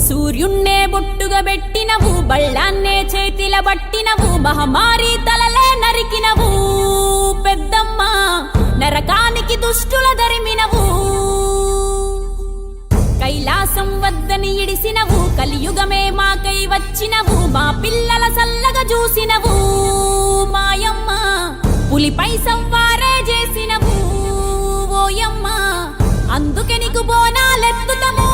సూర్యున్నే బొట్టుగా పెట్టినవు, బళ్ళాన్నే చేతిల పట్టినవు, మహమారి తలలే నరికినవు పెద్దమ్మ, నరకానికి దుష్టుల దరిమినవు. కైలాసం వద్దని ఇడిసినవు, కలియుగమే మాకై వచ్చినవు, మా పిల్లల సల్లగా చూసినవు మాయమ్మ, పులిపై సవ్వారే చేసినవు ఓయమ్మ, అందుకే నీకు బోనాలెత్తుతము.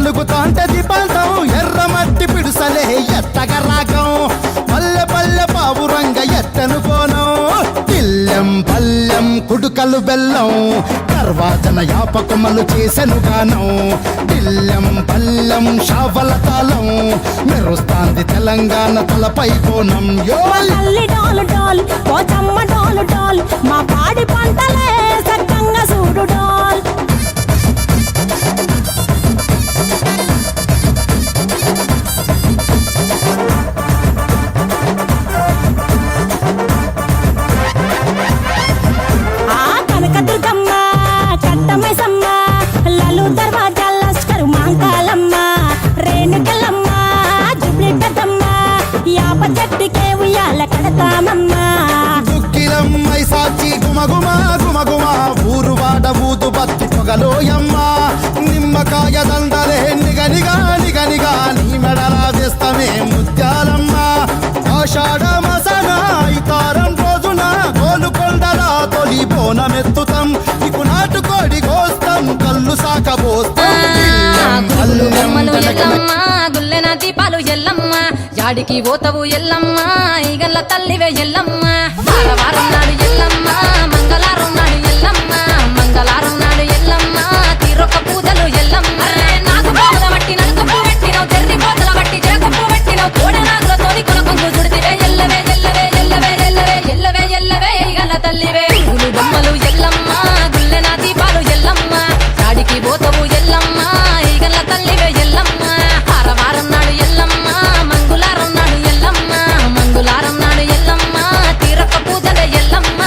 ఎలుగుతాంటే దీపాలతం ఎర్రమట్టి పిడుసలే ఎత్తగ రాగం, పల్లె పల్లె పావురంగ ఎత్తను కోనం, పిల్లెం పల్లెం కుడుకలు బెల్లం, తర్వాతన యాపకమలు చేసెను గానం, పిల్లెం పల్లెం షావల తాళం, మెరుస్తాంది తెలంగాణ తలపై కోణం. మా పాడి పంటలే సక్కంగా చూడు డాల్. దుక్కిలమ్మై సాచి గుమగుమ గుమగుమ, ఊరు వాడ ఊదు బత్తి పొగలోయమ్మ, నిమ్మకాయ దండలే నిగనిగా నిగనిగా, నీ మెడలా వేస్తమే ముత్యాలమ్మ, ఆషాఢ మసన ఇతారం రోజున గోలుకొండల తొలి బోనమెత్తుతాం, నీకు నాటుకోడి కోస్తాం, కళ్ళు సాకబోస్తాం. గుల్లెన దీపాలు ఎల్లమ్మ, యాడికి పోతవు ఎల్లమ్మ, ఈగల్ల తల్లివే ఎల్లమ్మ, వారం నాడు ఎల్లమ్మ, మంగళారం నాడు ఎల్లమ్మ, మంగళారం నాడు ఎల్లమ్మ, తీరొక్క పూజలు ఎల్లమ్మ, నాకు బాధ బట్టి నలుగు పువ్వు పెట్టినవు, తెర్రి కోతల బట్టి చేక పువ్వు పెట్టినవు, కోడ నాగులతోని కొనకొంగు చుడితివే ఎల్లవే ఎల్లవే ఎల్లవే ఎల్లవే ఎల్లవే ఎల్లవే ఈగల్ల తల్లివే. బొమ్మలు ఎల్లమ్మ, గుల్లెన దీపాలు ఎల్లమ్మ, యాడికి పోతవు ఎల్లమ్మ, ఈగల్ల తల్లివే ఎల్లమ్మ, వారం నాడు ఎల్లమ్మ, మంగళారం నాడు ఎల్లమ్మ, మంగళారం నాడు ఎల్లమ్మ, తీరొక్క పూజలే ఎల్లమ్మ.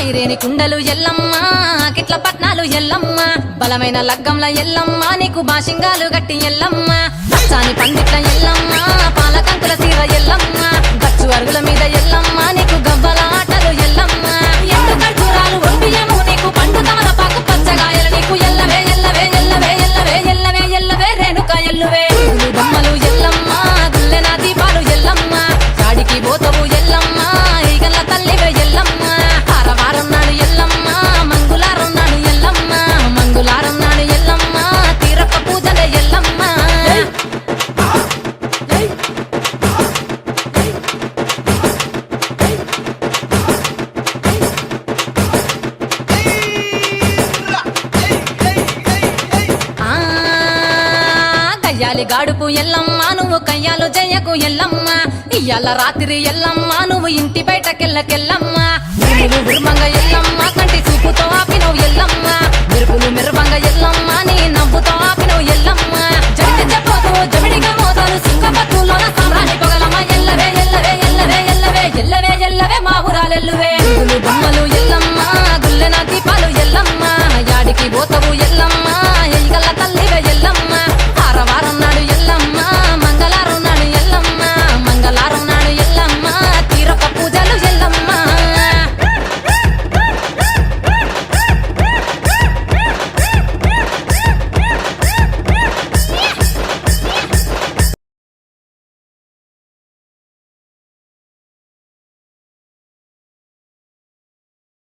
ఐరేని కుండలు ఎల్లమ్మ, కిట్ల పట్నాలు ఎల్లమ్మ, బలమైన లగ్గంల ఎల్లమ్మ, నీకు బాషింగాలు గట్టి ఎల్లమ్మ, చాని పండిట్ల ఎల్లమ్మ, పాలకంకుల సీర ఎల్లమ్మ, గచ్చు అరుగుల మీద ఎల్లమ్మ, నీకు గవ్వల ఆటలు ఎల్లమ్మ, ఎండు ఖర్జూరాలు ఒంటియము, నీకు పండు తమలపాకు పచ్చగాయలు, నీకు ఎల్లవే ఎల్లవే ఎల్లవే ఎల్లవే ఎల్లవే ఎల్లవే రేణుక ఎల్లువే. బొమ్మలు ఎల్లమ్మ, గుల్లెన దీపాలు ఎల్లమ్మ, చాడికి పోతవు ఎల్లమ్మ, ఈగల్ల తల్లివే ఎల్లమ్మ, వారం నాడు ఎల్లమ్మ, మంగళారం నాడు ఎల్లమ్మ, మంగళారం నాడు ఎల్లమ్మ, తీరొక్క పూజలే ఎల్లమ్మ. కయ్యాలి గాడుపు ఎల్లమ్మ, నువ్వు కయ్యాలు జయ్యకు ఎల్లమ్మ, ఇయ్యాల రాత్రి ఎల్లమ్మ, నువ్వు ఇంటి బయటకెళ్ళకెల్లమ్మ, మెరుపులు మెరువంగ ఎల్లమ్మ, కంటి చూపుతో ఆపినవు ఎల్లమ్మ, మెరుపులు మెరువంగ ఎల్లమ్మ.